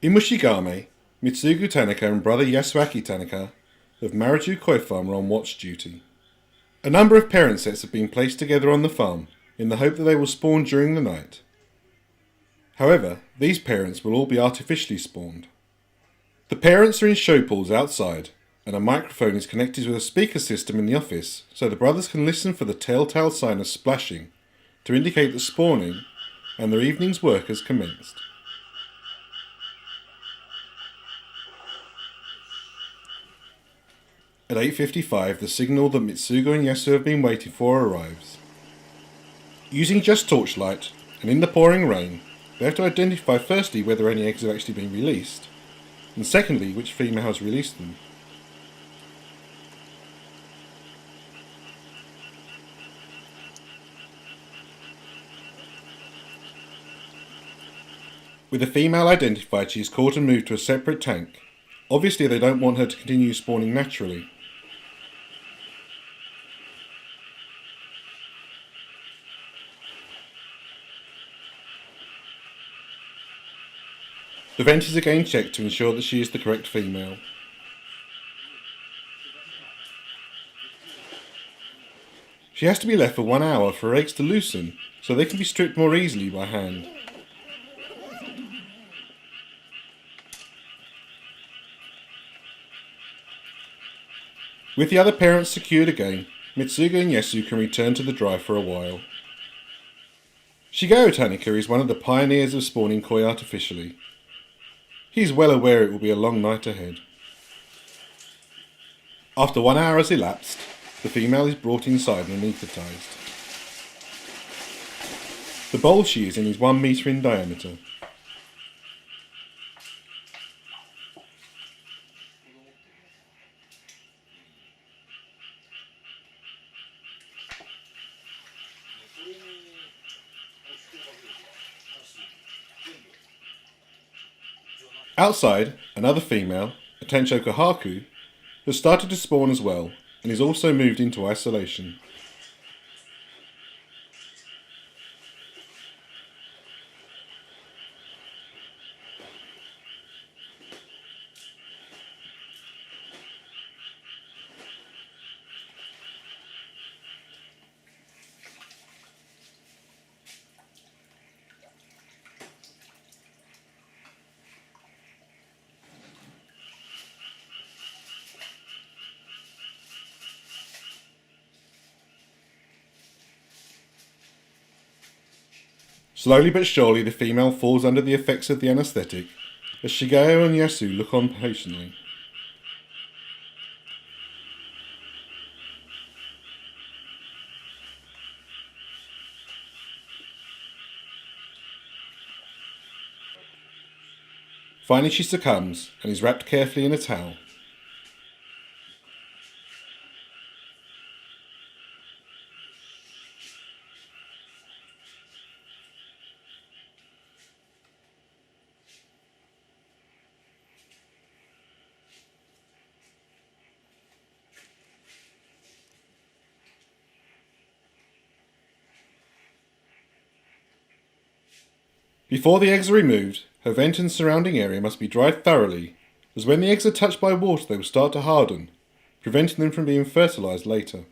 In Mushigame, Mitsugu Tanaka and brother Yasuaki Tanaka of Mariju Koi Farm are on watch duty. A number of parent sets have been placed together on the farm in the hope that they will spawn during the night. However, these parents will all be artificially spawned. The parents are in show pools outside, and a microphone is connected with a speaker system in the office so the brothers can listen for the telltale sign of splashing to indicate that spawning and their evening's work has commenced. At 8:55, the signal that Mitsugo and Yasu have been waiting for arrives. Using just torchlight, and in the pouring rain, they have to identify firstly whether any eggs have actually been released, and secondly which female has released them. With the female identified, she is caught and moved to a separate tank. Obviously they don't want her to continue spawning naturally. The vent is again checked to ensure that she is the correct female. She has to be left for 1 hour for her eggs to loosen, so they can be stripped more easily by hand. With the other parents secured again, Mitsugo and Yasu can return to the drive for a while. Shigeo Tanaka is one of the pioneers of spawning koi artificially. He is well aware it will be a long night ahead. After 1 hour has elapsed, the female is brought inside and anaesthetised. The bowl she is in is 1 metre in diameter. Outside, another female, a Tencho Kohaku, has started to spawn as well and is also moved into isolation. Slowly but surely the female falls under the effects of the anaesthetic as Shigeo and Yasu look on patiently. Finally she succumbs and is wrapped carefully in a towel. Before the eggs are removed, her vent and surrounding area must be dried thoroughly, as when the eggs are touched by water they will start to harden, preventing them from being fertilised later.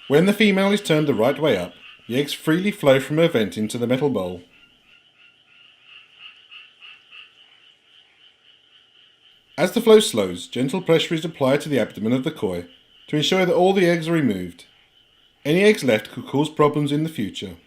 When the female is turned the right way up, the eggs freely flow from her vent into the metal bowl. As the flow slows, gentle pressure is applied to the abdomen of the koi to ensure that all the eggs are removed. Any eggs left could cause problems in the future.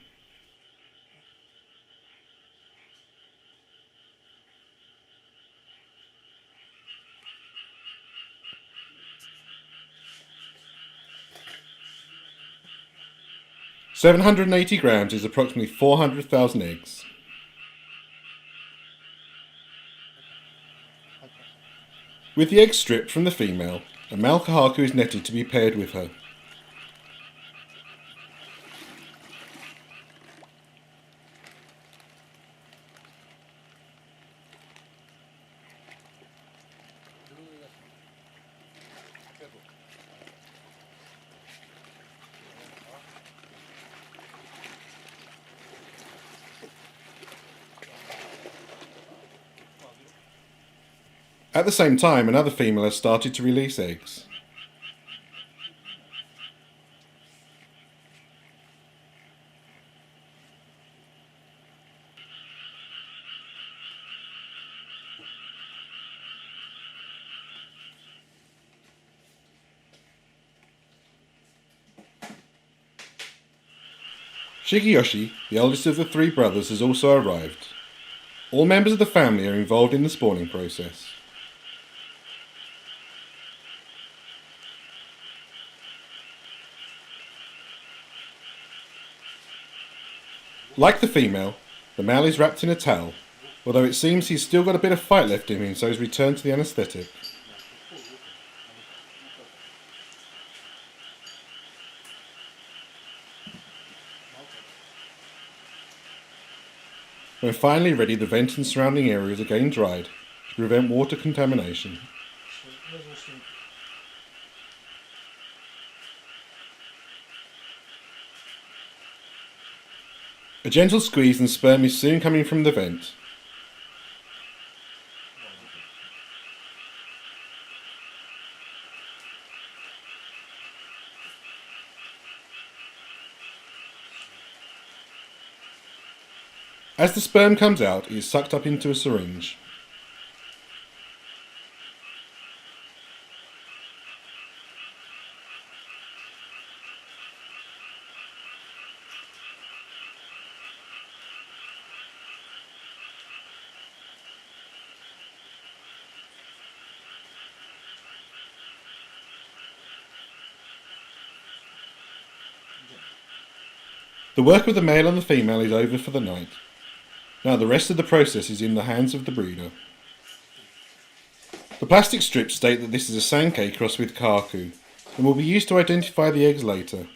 "780 grams is approximately 400,000 eggs. With the egg stripped from the female, a male kahaku is netted to be paired with her. At the same time, another female has started to release eggs. Shigeyoshi, the eldest of the three brothers, has also arrived. All members of the family are involved in the spawning process. Like the female, the male is wrapped in a towel, although it seems he's still got a bit of fight left in him, so he's returned to the anaesthetic. When finally ready, the vent and surrounding area is again dried to prevent water contamination. A gentle squeeze and sperm is soon coming from the vent. As the sperm comes out, it is sucked up into a syringe. The work of the male and the female is over for the night. Now the rest of the process is in the hands of the breeder. The plastic strips state that this is a sankei crossed with kahaku and will be used to identify the eggs later.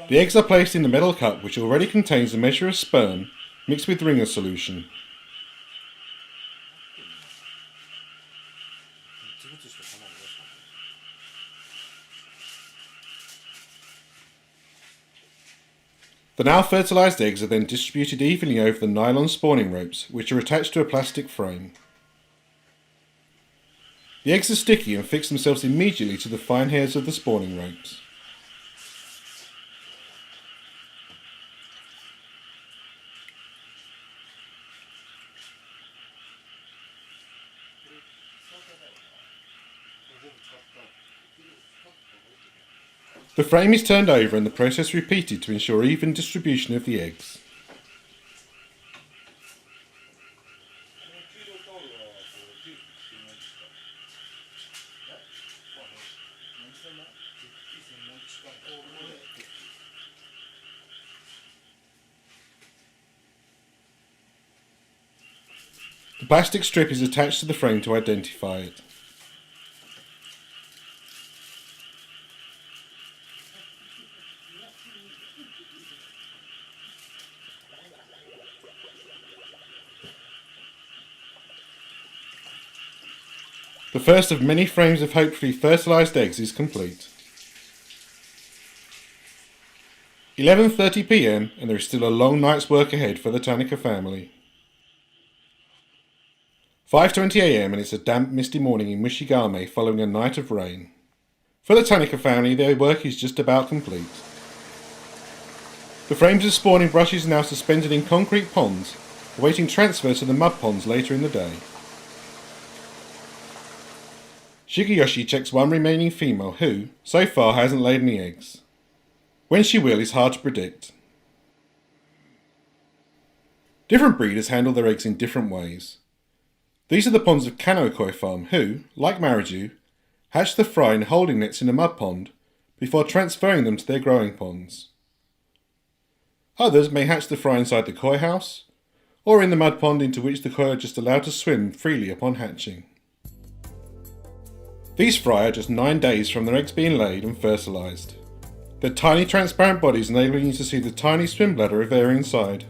The eggs are placed in the metal cup, which already contains a measure of sperm mixed with ringer solution. The now fertilised eggs are then distributed evenly over the nylon spawning ropes, which are attached to a plastic frame. The eggs are sticky and fix themselves immediately to the fine hairs of the spawning ropes. The frame is turned over and the process repeated to ensure even distribution of the eggs. The plastic strip is attached to the frame to identify it. The first of many frames of hopefully fertilised eggs is complete. 11:30 p.m. and there is still a long night's work ahead for the Tanaka family. 5:20 a.m. and it's a damp, misty morning in Mushigame following a night of rain. For the Tanaka family, their work is just about complete. The frames of spawning brushes are now suspended in concrete ponds, awaiting transfer to the mud ponds later in the day. Shigeyoshi checks one remaining female who, so far, hasn't laid any eggs. When she will is hard to predict. Different breeders handle their eggs in different ways. These are the ponds of vnkoifarm who, like Mariju, hatch the fry in holding nets in a mud pond before transferring them to their growing ponds. Others may hatch the fry inside the koi house, or in the mud pond into which the koi are just allowed to swim freely upon hatching. These fry are just 9 days from their eggs being laid and fertilised. They're tiny transparent bodies enabling you to see the tiny swim bladder if they're inside.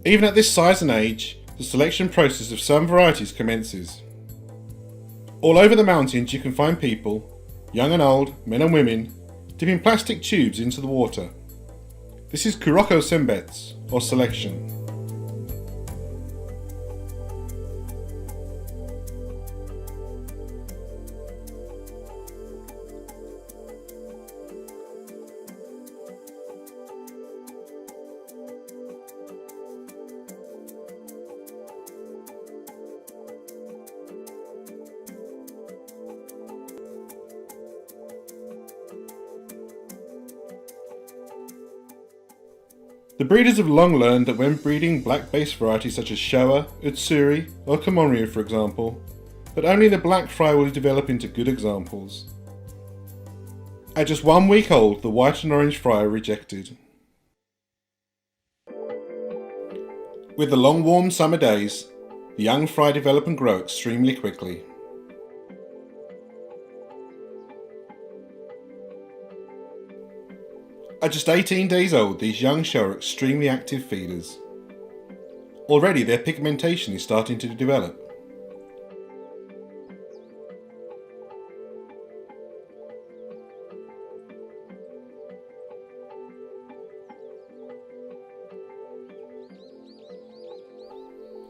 Even at this size and age, the selection process of some varieties commences. All over the mountains you can find people, young and old, men and women, dipping plastic tubes into the water. This is kuroko sembetsu, or selection. The breeders have long learned that when breeding black-based varieties such as Showa, Utsuri, or Komonryu for example, that only the black fry will develop into good examples. At just 1 week old, the white and orange fry are rejected. With the long warm summer days, the young fry develop and grow extremely quickly. At just 18 days old, these young Showa are extremely active feeders. Already their pigmentation is starting to develop.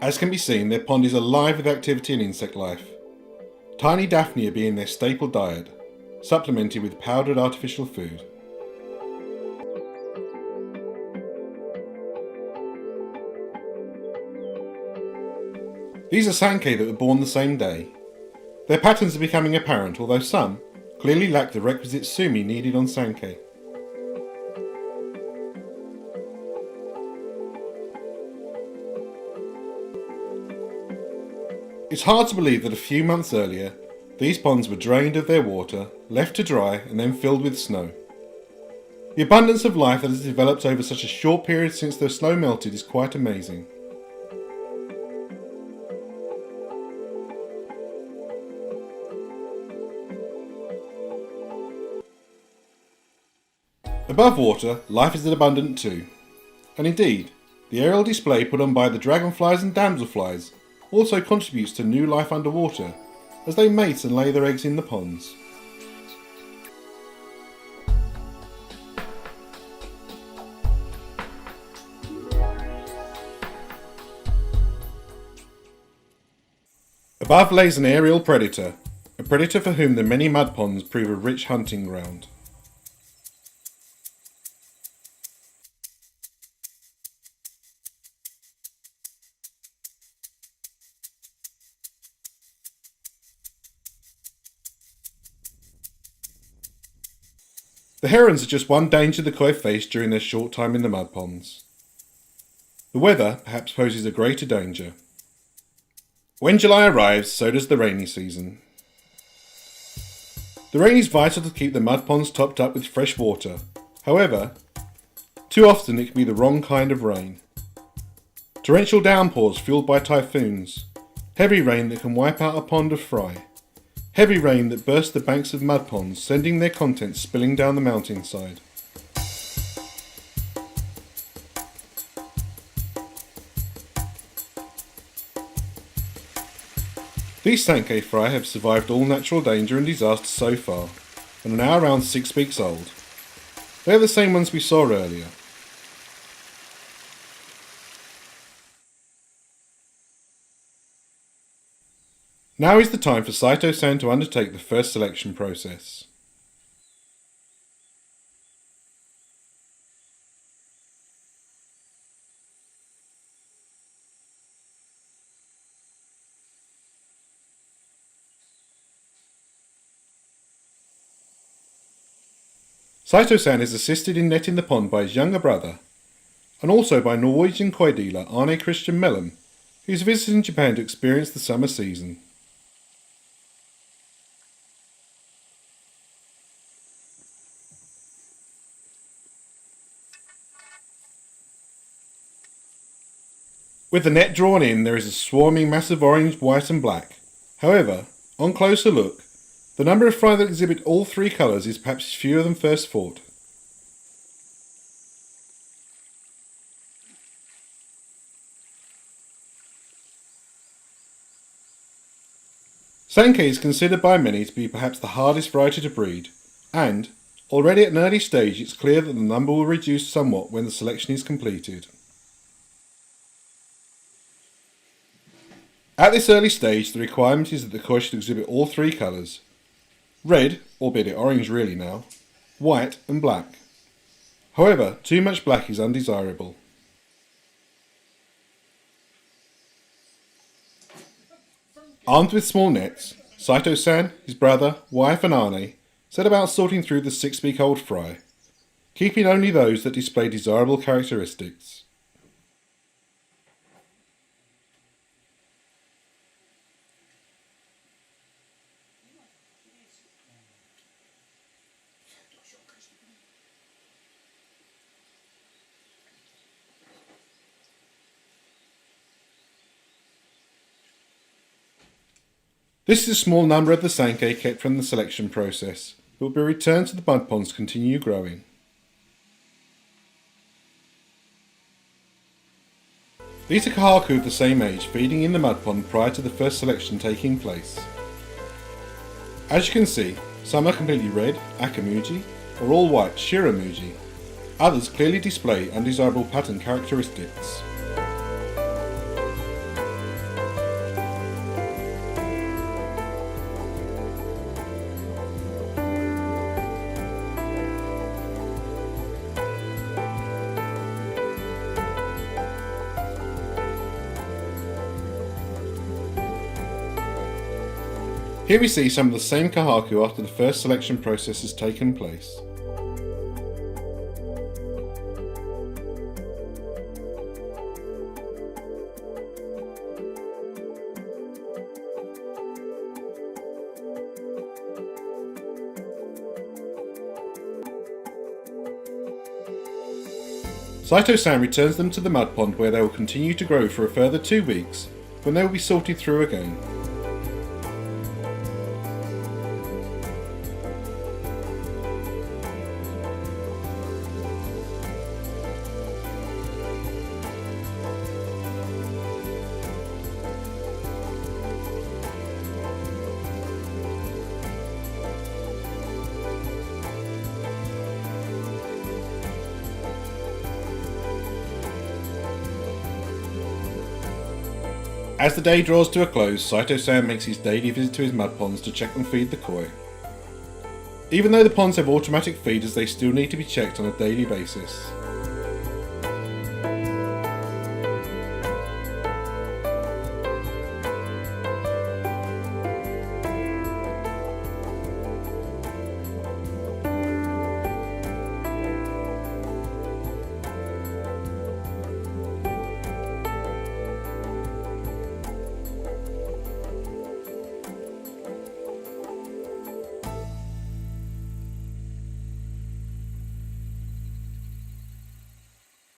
As can be seen, their pond is alive with activity and insect life. Tiny Daphnia being their staple diet, supplemented with powdered artificial food. These are Sankei that were born the same day. Their patterns are becoming apparent, although some clearly lack the requisite sumi needed on Sankei. It's hard to believe that a few months earlier, these ponds were drained of their water, left to dry, and then filled with snow. The abundance of life that has developed over such a short period since the snow melted is quite amazing. Above water, life is abundant too. And indeed, the aerial display put on by the dragonflies and damselflies also contributes to new life underwater, as they mate and lay their eggs in the ponds. Above lays an aerial predator, a predator for whom the many mud ponds prove a rich hunting ground. The herons are just one danger the koi face during their short time in the mud ponds. The weather perhaps poses a greater danger. When July arrives, so does the rainy season. The rain is vital to keep the mud ponds topped up with fresh water. However, too often it can be the wrong kind of rain. Torrential downpours fueled by typhoons, heavy rain that can wipe out a pond of fry, heavy rain that bursts the banks of mud ponds, sending their contents spilling down the mountainside. These Sankei fry have survived all natural danger and disaster so far, and are now around 6 weeks old. They are the same ones we saw earlier. Now is the time for Saito-san to undertake the first selection process. Saito-san is assisted in netting the pond by his younger brother, and also by Norwegian koi dealer Arne Christian Mellem, who is visiting Japan to experience the summer season. With the net drawn in, there is a swarming mass of orange, white and black. However, on closer look, the number of fry that exhibit all three colours is perhaps fewer than first thought. Sankei is considered by many to be perhaps the hardest variety to breed, and, already at an early stage, it's clear that the number will reduce somewhat when the selection is completed. At this early stage, the requirement is that the koi should exhibit all three colours: red, albeit orange really now, white and black. However, too much black is undesirable. Armed with small nets, Saito-san, his brother, wife and Arne set about sorting through the 6-week-old fry, keeping only those that display desirable characteristics. This is a small number of the sankei kept from the selection process, that will be returned to the mud ponds to continue growing. These are kahaku of the same age feeding in the mud pond prior to the first selection taking place. As you can see, some are completely red, akamuji, or all white, shiramuji. Others clearly display undesirable pattern characteristics. Here we see some of the same kahaku after the first selection process has taken place. Saito-san returns them to the mud pond where they will continue to grow for a further 2 weeks, when they will be sorted through again. As the day draws to a close, Saito-san makes his daily visit to his mud ponds to check and feed the koi. Even though the ponds have automatic feeders, they still need to be checked on a daily basis.